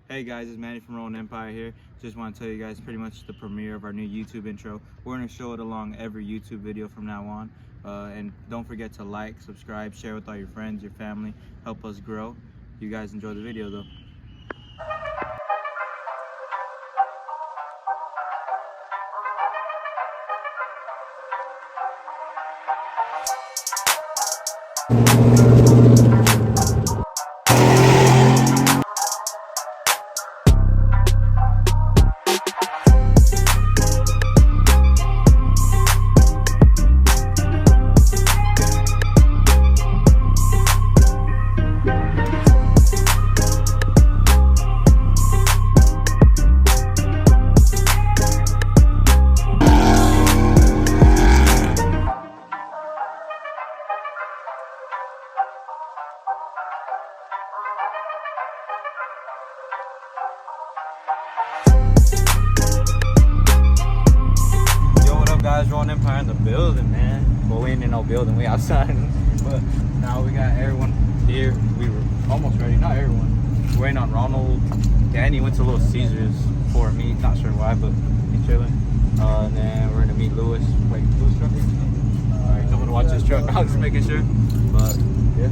Hey guys, it's Manny from Rollin Empire here. Just want to tell you guys pretty much the premiere of our new YouTube intro. We're going to show it along every YouTube video from now on. And don't forget to like, subscribe, share with all your friends, your family. Help us grow. You guys enjoy the video though. Guys, Rollin Empire in the building, man. Well, we ain't in no building, we outside. But now we got everyone here. We were almost ready, not everyone. We're waiting on Ronald. Danny went to Little Caesars for a meet, not sure why, but he's chilling. And then we're gonna meet Lewis. Wait, Lewis truck here? Alright, told me to watch this truck. I was just making sure. But yeah,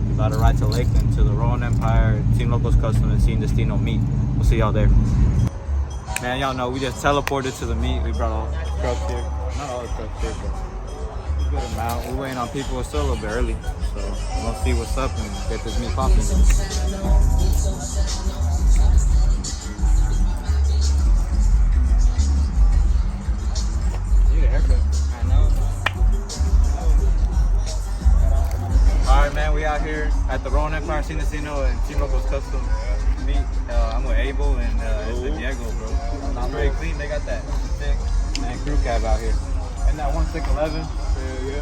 we about to ride to Lakeland to the Rollin Empire, Team Locos Custom, and Team Destino meet. We'll see y'all there. Man, y'all know we just teleported to the meet. We brought all the trucks here. Not all the trucks here, but a good amount. We're waiting on people. It's still a little bit early, so we're gonna see what's up and get this meet popping. You need a haircut. I know. Alright, man, we out here at the Rollin Empire, Team Destino, and Team Locos Custom meet. I'm with Abel and it's the Diego, bro. Not very clean. They got that thick and crew cab out here. And that 1611.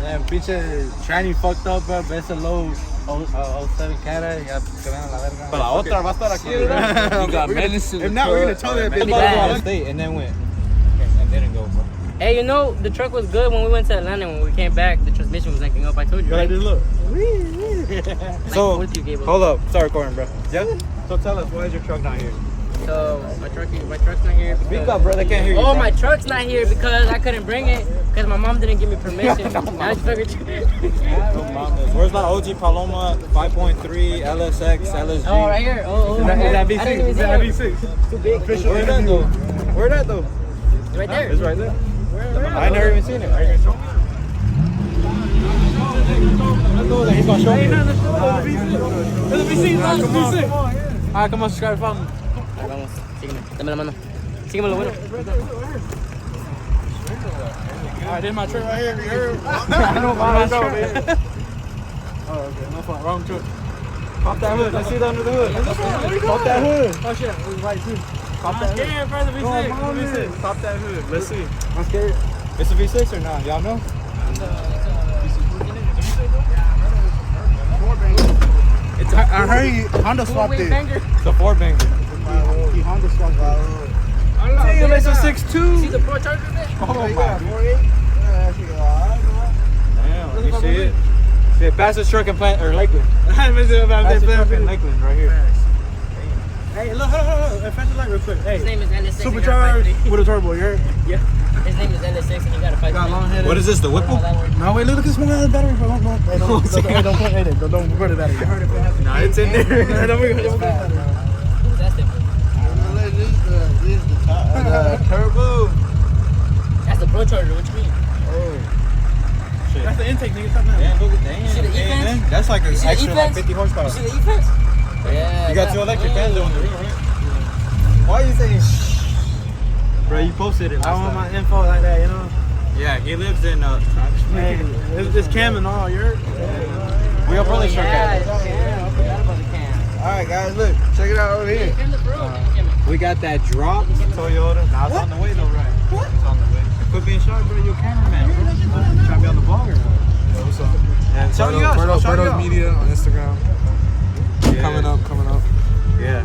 Yeah, pinche shiny fucked up, bro. Ves el low 07 cara. Ya se ven a la verga. But la otra va a estar aquí. You got menace. If not, we're gonna tell that bitch State and then went. And didn't go, bro. Hey, you know, the truck was good when we went to Atlanta. When we came back, the transmission was acting up. I told you, Go right? like this, look. So, what you gave us? hold up. Start recording, bro. Yeah? So tell us, why is your truck not here? So, my truck's not here. Speak because- up, bro. They can't hear you. Oh, bro. my truck's not here because I couldn't bring it because my mom didn't give me permission. Now I figured Where's my OG Paloma 5.3 LSX LSG? Oh, right here. Oh, Is that I didn't even V6? Is see that it. V6? Too big. Where's that though? Where's that though? Right there. It's right there. Where? I never even seen it. Are you gonna show me? Let's go there. He's gonna show me. There's a V6. There's a V6. Alright, come on, subscribe, follow me. Ahí vamos. Sígueme. Dame la mano. Sígueme lo bueno. Alright, this is my truck right here. You heard? I know my truck. Oh, okay. No fault. Wrong truck. Pop that hood. Let's see it under the hood. Pop that hood. Oh shit. It was right too. Pop that hood. Scared, brother. V6. Pop that hood. Let's see. I'm scared. It's a V6 or not? Y'all know? I heard he Honda swapped it. It's a 4-banger. He Honda swapped it. Damn, it's a 6.2. See the Pro Charger there? Oh my. Damn, you see it? See it? Pass the truck and plant or Lakeland. Pass the truck in Lakeland right here. Hey, look, hold on. Fast the light real quick. His Hey, name is LS6. supercharged with a turbo, you heard? His name is LS6 and he got a fight. Got a long head. What is this? The Whipple? No, wait, look at this one. Got a battery. Don't put the battery. You heard it. Nah, it's in there. Don't put the battery. Who's that thing? This is the top. Turbo. That's the Pro Charger. What you mean? Oh. Shit. That's the intake, nigga. Stop now. Damn, look at that. See the E-fence? That's like an see the extra like E-fence? 50 horsepower. You see the E-fence? Yeah. You got two electric fans on the rear, right? Why are you saying shh? Bro, you posted it. I want my info like that, you know? Yeah, he lives in Hey, it's Cam and all, you heard? We'll probably truck Yeah, at it. I forgot about the cam. Alright, guys, look. Check it out over here. Cam the Pro. We got that drop Toyota. Now it's on the way though, right? What? It's on the way. Quit being shy, bro. You're a cameraman, bro. Trying to be on the vlog or what? What's up? And show you guys. Show you Birdos Media on Instagram. Yeah. Coming up. Yeah.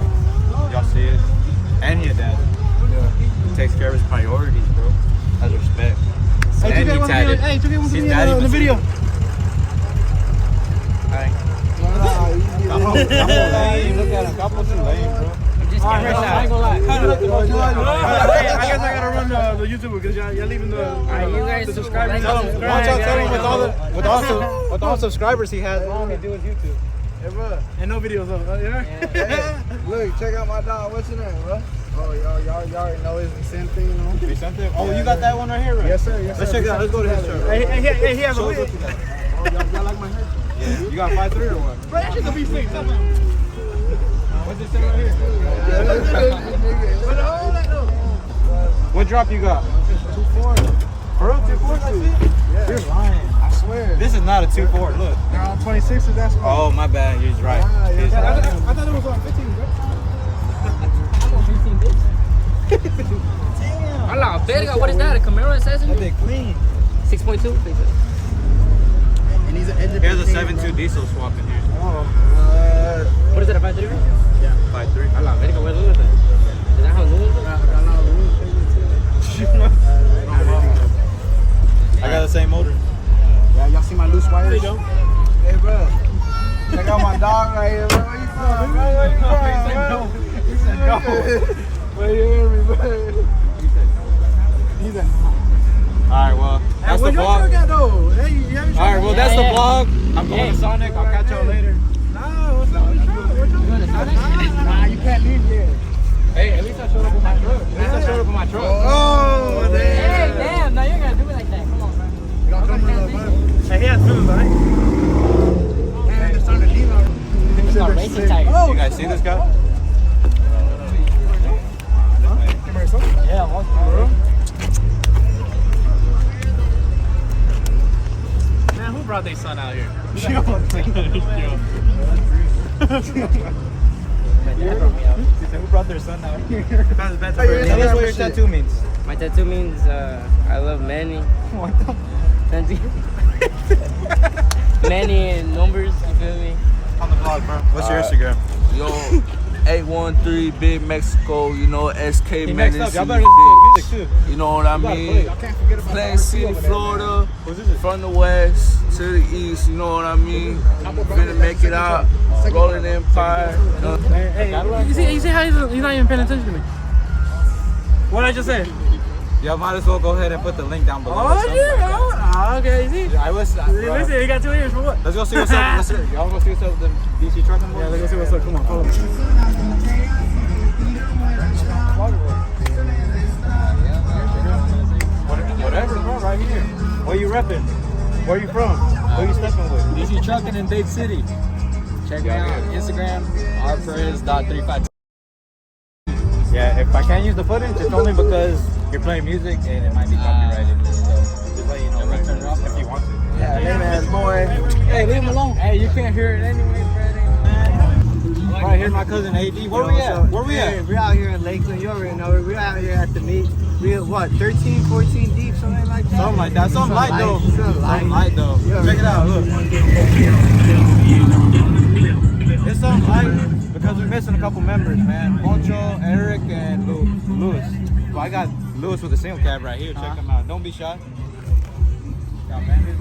Y'all see it. And he a dad. Yeah. He takes care of his priorities, bro. Has respect. Hey, And 2K he wants to be tatted. on, hey, 2K wants to His be daddy in the was- video. Hey. I'm lame. Look at him. I'm too lame, bro. just get her I side. ain't gonna lie. Hey, I guess I gotta run the YouTube because y'all leaving the. Alright, you guys subscribers. Tell him with all the subscribers he has, all he do is YouTube. Hey, bro. And no videos of Hey, look, check out my dog. What's your name, bro? Oh, y'all already know it's Vicente, you know? Vicente? Oh, you got that one right here, right? Yes, sir. Yes, sir. Let's check it out. Let's go to his shirt. Hey, he has a Show us wig. what you got. Oh, y'all like my hair? Yeah. You got 5'3" or what? Bro, that shit gonna be fake. Stop it. What's it say right here? What drop you got? 2-4. For real, 2.4? That's it? Yeah. You're lying. I swear. This is not a 2.4. Look. They're on 26s, that's why. Oh, my bad. You're right. Ah, yeah, He's yeah. right. I thought it was on 15, bro. I'm on 15 bits. Damn. Hola, verga, what is that? A Camaro assassin? That big clean. 6.2? And he's an edge. Here's a 7.2 diesel swap in here. What is that, a 5.3? Yeah. 5'3". Hola, verga, what is that? Is that how new is it? I got the same motor. Yeah, y'all see my loose wires? There you go. Hey, bro. Check out my dog right here, bro. Where you from, bro? Where you from, bro? He said no. Where you hear me, bro? He's a. Alright, well, that's the What your truck vlog. got though? Hey, you have your Alright, well, that's the vlog. I'm going Yeah. to Sonic. I'll catch y'all later. Nah, what's up? What You want to Sonic? Nah, you can't leave yet. Hey, at least I showed up with my truck. At least I showed up with my truck. Oh, Hey, damn. damn, now you're gonna do it like that. Come on, bro. You don't come real fast. Hey, he has feelings, right? Man, they're starting to leave out. It's not racing tires. Oh, You guys see this guy? Yeah, man, who brought their son out here? Who brought their son out here? That's Hey, you're Tell us what your shit. tattoo means. My tattoo means I love many. What the? Many in numbers, you feel me? On the vlog, bro. What's your Instagram? Yo, 813 Big Mexico, you know, SK He mixed up. Medicine. Y'all better listen to his music, too. You know what I mean? Can't forget about Plain City, Florida, from the west to the east, you know what I mean? Finna make it out, Rollin Empire. Hey, you see how he's not even paying attention to me? What I just said? Y'all might as well go ahead and put the link down below. or Oh, something. yeah. Okay, you see? I listen. Listen, he got 2 ears for what? Let's go see what's up. Y'all go see what's up with the DC trucking boys? Yeah, let's go see what's up. Come on, follow me. Whatever, bro, right here. Where you repping? Where you from? Who you stepping with? DC Trucking in Dade City. Check me out on Instagram, rperez.35. Yeah, if I can't use the footage, it's only because you're playing music and it might be copyrighted. So just let you know, right? turn it off? If you want to. Yeah, hey, man, boy. Hey, leave him alone. Hey, you can't hear it anyway, Right here, my cousin AD. Where we at? Where we at? We're out here in Lakeland. You already know it. We're out here at the meet. We're what, 13, 14 deep, something like that? Something like that. Something light though. Something Something light though. Yeah, Check it out. Look. It's something light because we're missing a couple members, man. Poncho, Eric, and Louis. Well, I got Louis with a single cab right here. Check him out. Don't be shy. Got bandit.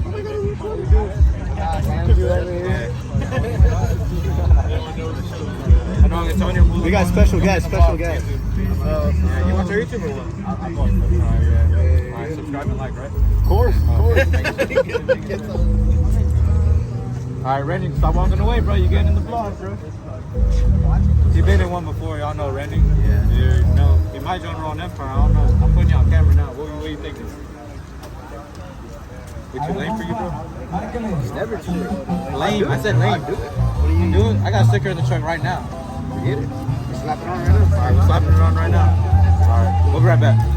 I know Antonio. We got special guests, special guests. Yeah, you watch our YouTube or what? I'm on. Alright, subscribe and like, right? Of course, Alright, Randy, stop walking away, bro. You're getting in the vlog, bro. You've been in one before, y'all know Randy. Yeah. You know, he might join Rollin Empire. I don't know. I'm putting you on camera now. What are you thinking? We too lame for you, bro? It's never too late. Lame? I said lame. What are you doing? I got a sticker in the truck right now. Forget it. Slap it on right now. Alright, we're slapping it on right now. Alright, we'll be right back.